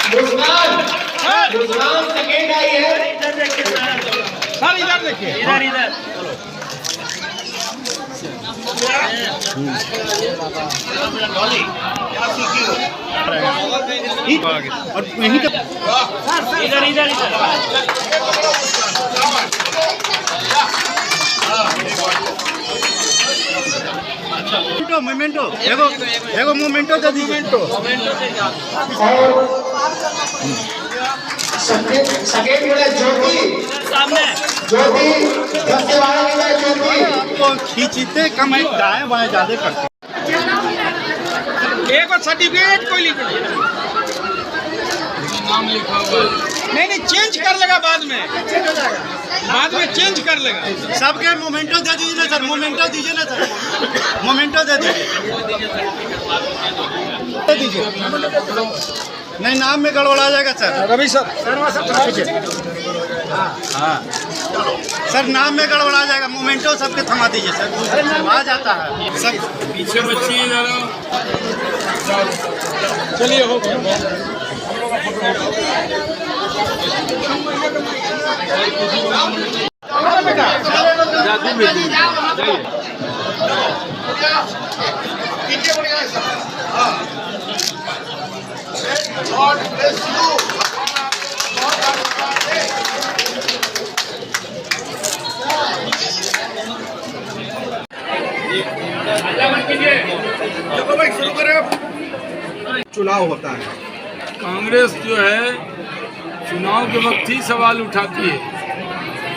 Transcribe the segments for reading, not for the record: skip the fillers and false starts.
Muskan second I है। Sir इधर देखिए, इधर और यहीं का इधर मोमेंटो एगो मोमेंटो दे दीजिए। सेकेंड बोले ज्योति सामने ज्योति 10 से 12 की है ज्योति। तो खींचते कम है, दाएं बाएं ज्यादा करते। एक और सर्टिफिकेट कोई लिख नाम लिखा हुआ नहीं चेंज कर लेगा बाद में चेंज कर लेगा। सबके मोमेंटो दे दीजिए ना सर, मोमेंटो दीजिए ना सर, मोमेंटो दे दीजिए। नहीं नाम में गड़बड़ा जाएगा सर। रवि सर हाँ सर, नाम में गड़बड़ा जाएगा। मोमेंटो सबके थमा दीजिए सर, आ जाता है सब पीछे बच्ची। चलिए हो गया। चुनाव होता है, कांग्रेस जो है चुनाव के वक्त ही सवाल उठाती है।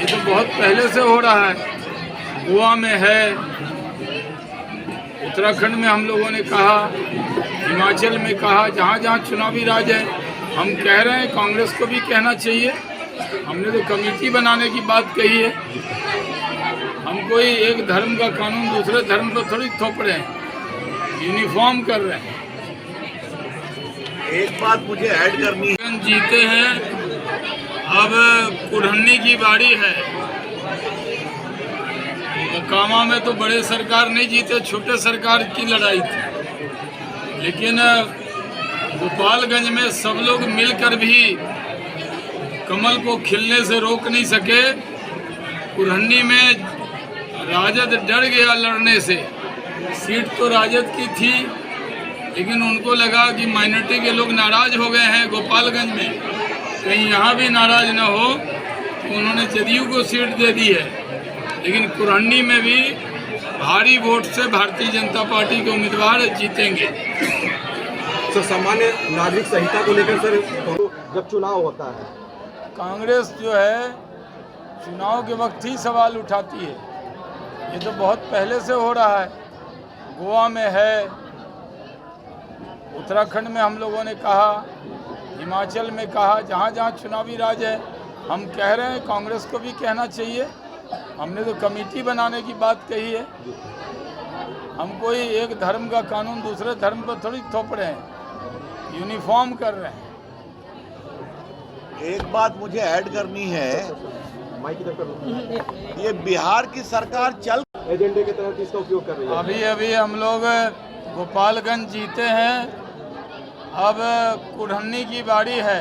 ये तो बहुत पहले से हो रहा है। गोवा में है, उत्तराखंड में हम लोगों ने कहा, हिमाचल में कहा, जहाँ जहाँ चुनावी राज है हम कह रहे हैं कांग्रेस को भी कहना चाहिए। हमने तो कमेटी बनाने की बात कही है। हम कोई एक धर्म का कानून दूसरे धर्म पर थोड़ी थोप रहे हैं, यूनिफॉर्म कर रहे हैं। एक बात मुझे ऐड करनी है, जीते हैं, अब कुढ़न्नी की बारी है। कामा में तो बड़े सरकार नहीं जीते, छोटे सरकार की लड़ाई थी। लेकिन गोपालगंज में सब लोग मिलकर भी कमल को खिलने से रोक नहीं सके। कुढ़न्नी में राजद डर गया लड़ने से। सीट तो राजद की थी, लेकिन उनको लगा कि माइनॉरिटी के लोग नाराज हो गए हैं गोपालगंज में, कहीं यहाँ भी नाराज न हो, तो उन्होंने जदयू को सीट दे दी है। लेकिन कुढ़न्नी में भी भारी वोट से भारतीय जनता पार्टी के उम्मीदवार जीतेंगे। सर सामान्य नागरिक संहिता को लेकर सर जब चुनाव होता है, कांग्रेस जो है चुनाव के वक्त ही सवाल उठाती है। ये तो बहुत पहले से हो रहा है। गोवा में है, उत्तराखंड में हम लोगों ने कहा, हिमाचल में कहा, जहाँ जहाँ चुनावी राज है हम कह रहे हैं कांग्रेस को भी कहना चाहिए। हमने तो कमेटी बनाने की बात कही है। हम कोई एक धर्म का कानून दूसरे धर्म पर थोड़ी थोप रहे हैं, यूनिफॉर्म कर रहे हैं। एक बात मुझे ऐड करनी है, ये बिहार की सरकार चल एजेंडे के तहत इसका उपयोग कर रही है। अभी हम लोग गोपालगंज जीते हैं, अब कुढ़न्नी की बारी है।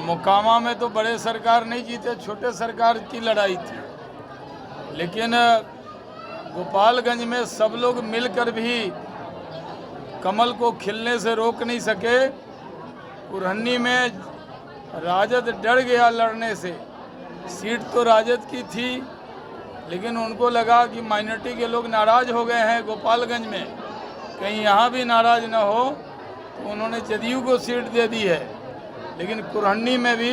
मोकामा में तो बड़े सरकार नहीं जीते, छोटे सरकार की लड़ाई थी। लेकिन गोपालगंज में सब लोग मिलकर भी कमल को खिलने से रोक नहीं सके। कुढ़न्नी में राजद डर गया लड़ने से। सीट तो राजद की थी, लेकिन उनको लगा कि माइनॉरिटी के लोग नाराज हो गए हैं गोपालगंज में, कहीं यहाँ भी नाराज न हो, तो उन्होंने जदयू को सीट दे दी है। लेकिन कुढ़न्नी में भी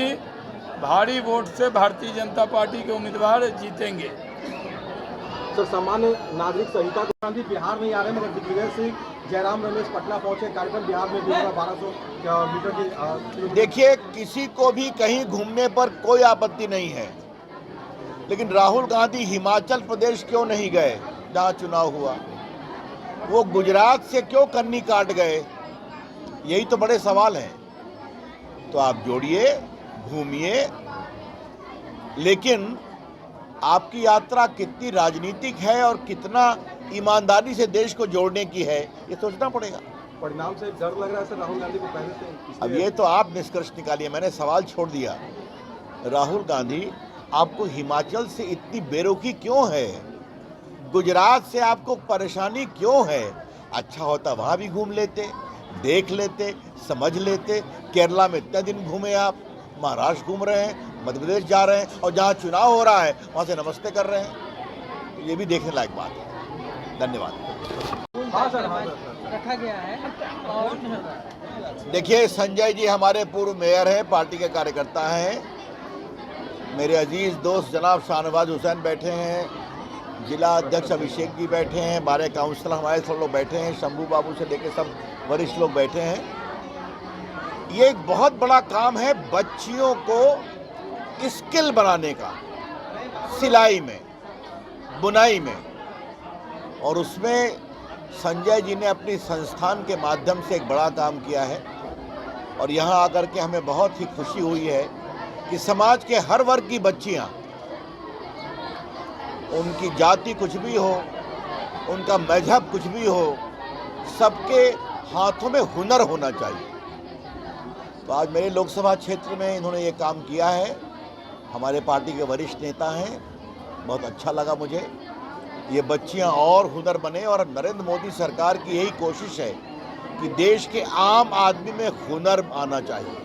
भारी वोट से भारतीय जनता पार्टी के उम्मीदवार जीतेंगे। सर सामान्य नागरिक संहिता को गांधी बिहार में आ रहे हैं, मगर दिग्विजय सिंह जयराम रमेश पटना पहुंचे, कार्यक्रम बिहार में भी होगा 1200 मीटर की। देखिए, किसी को भी कहीं घूमने पर कोई आपत्ति नहीं है, लेकिन राहुल गांधी हिमाचल प्रदेश क्यों नहीं गए जहाँ चुनाव हुआ? वो गुजरात से क्यों कन्नी काट गए? यही तो बड़े सवाल हैं। तो आप जोड़िए, घूमिए, लेकिन आपकी यात्रा कितनी राजनीतिक है और कितना ईमानदारी से देश को जोड़ने की है, ये सोचना पड़ेगा। परिणाम से डर लग रहा है सर राहुल गांधी को पहले से? अब ये तो आप निष्कर्ष निकालिए, मैंने सवाल छोड़ दिया। राहुल गांधी, आपको हिमाचल से इतनी बेरुखी क्यों है? गुजरात से आपको परेशानी क्यों है? अच्छा होता वहाँ भी घूम लेते, देख लेते, समझ लेते। केरला में इतने दिन घूमे आप, महाराष्ट्र घूम रहे हैं, मध्य प्रदेश जा रहे हैं, और जहाँ चुनाव हो रहा है वहाँ से नमस्ते कर रहे हैं। ये भी देखने लायक बात है। धन्यवाद। हाँ सर, रखा गया है। और देखिए, संजय जी हमारे पूर्व मेयर हैं, पार्टी के कार्यकर्ता हैं। मेरे अजीज दोस्त जनाब शाहनवाज हुसैन बैठे हैं, जिला अध्यक्ष अभिषेक जी बैठे हैं, हमारे काउंसलर हमारे सब लोग बैठे हैं, शंभू बाबू से लेकर सब वरिष्ठ लोग बैठे हैं। ये एक बहुत बड़ा काम है बच्चियों को स्किल बनाने का, सिलाई में, बुनाई में, और उसमें संजय जी ने अपनी संस्थान के माध्यम से एक बड़ा काम किया है। और यहाँ आकर के हमें बहुत ही खुशी हुई है कि समाज के हर वर्ग की बच्चियाँ, उनकी जाति कुछ भी हो, उनका मजहब कुछ भी हो, सबके हाथों में हुनर होना चाहिए। तो आज मेरे लोकसभा क्षेत्र में इन्होंने ये काम किया है। हमारे पार्टी के वरिष्ठ नेता हैं, बहुत अच्छा लगा मुझे। ये बच्चियां और हुनर बने, और नरेंद्र मोदी सरकार की यही कोशिश है कि देश के आम आदमी में हुनर आना चाहिए।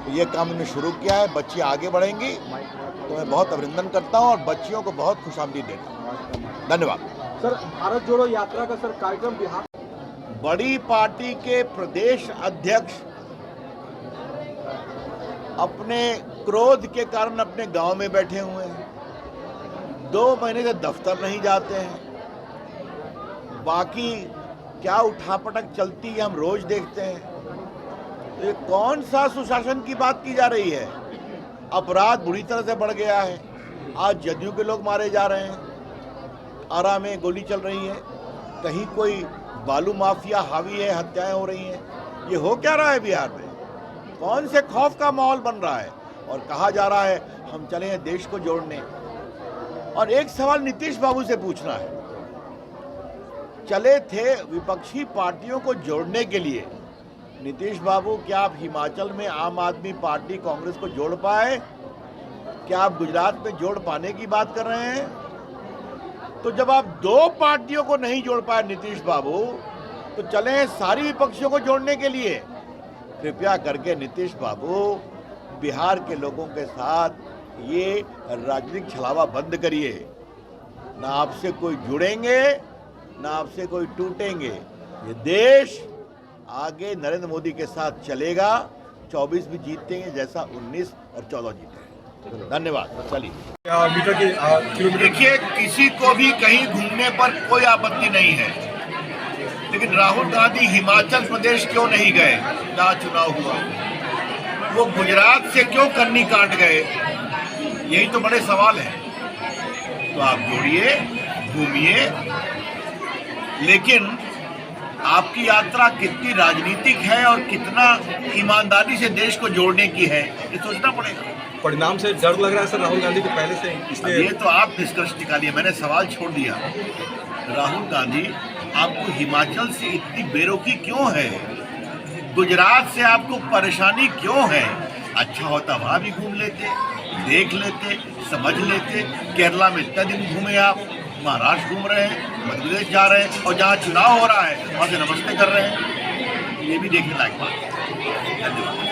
तो ये काम इन्होंने शुरू किया है, बच्चियां आगे बढ़ेंगी, तो मैं बहुत अभिनंदन करता हूं और बच्चियों को बहुत खुशामदीद देता हूं। धन्यवाद। सर भारत जोड़ो यात्रा का सर कार्यक्रम बिहार, बड़ी पार्टी के प्रदेश अध्यक्ष अपने क्रोध के कारण अपने गांव में बैठे हुए हैं, 2 महीने से दफ्तर नहीं जाते हैं, बाकी क्या उठापटक चलती है हम रोज देखते हैं। तो ये कौन सा सुशासन की बात की जा रही है? अपराध बुरी तरह से बढ़ गया है। आज जदयू के लोग मारे जा रहे हैं, आरा में गोली चल रही है, कहीं कोई बालू माफिया हावी है, हत्याएं हो रही हैं। ये हो क्या रहा है बिहार में? कौन से खौफ का माहौल बन रहा है? और कहा जा रहा है हम चले हैं देश को जोड़ने। और एक सवाल नीतीश बाबू से पूछना है, चले थे विपक्षी पार्टियों को जोड़ने के लिए। नीतीश बाबू, क्या आप हिमाचल में आम आदमी पार्टी कांग्रेस को जोड़ पाए? क्या आप गुजरात में जोड़ पाने की बात कर रहे हैं? तो जब आप 2 पार्टियों को नहीं जोड़ पाए नीतीश बाबू, तो चले हैं सारी विपक्षियों को जोड़ने के लिए। कृपया करके नीतीश बाबू, बिहार के लोगों के साथ ये राजनीतिक छलावा बंद करिए। ना आपसे कोई जुड़ेंगे, ना आपसे कोई टूटेंगे। ये देश आगे नरेंद्र मोदी के साथ चलेगा। 24 भी जीतेंगे जैसा 19 और 14 जीते। धन्यवाद। चलिए, देखिए, किसी को भी कहीं घूमने पर कोई आपत्ति नहीं है, लेकिन राहुल गांधी हिमाचल प्रदेश क्यों नहीं गए जहाँ चुनाव हुआ? वो गुजरात से क्यों कन्नी काट गए? यही तो बड़े सवाल हैं। तो आप जोड़िए, घूमिए, लेकिन आपकी यात्रा कितनी राजनीतिक है और कितना ईमानदारी से देश को जोड़ने की है, ये सोचना पड़ेगा। परिणाम से डर लग रहा है सर राहुल गांधी को पहले से, इसलिए ये तो आप निष्कर्ष निकालिए, मैंने सवाल छोड़ दिया। राहुल गांधी, आपको हिमाचल से इतनी बेरुखी क्यों है? गुजरात से आपको परेशानी क्यों है? अच्छा होता वहाँ भी घूम लेते, देख लेते, समझ लेते। केरला में इतने दिन घूमे आप, महाराष्ट्र घूम रहे हैं, मध्य प्रदेश जा रहे हैं, और जहाँ चुनाव हो रहा है वहाँ से नमस्ते कर रहे हैं। ये भी देखने लायक बात है। धन्यवाद।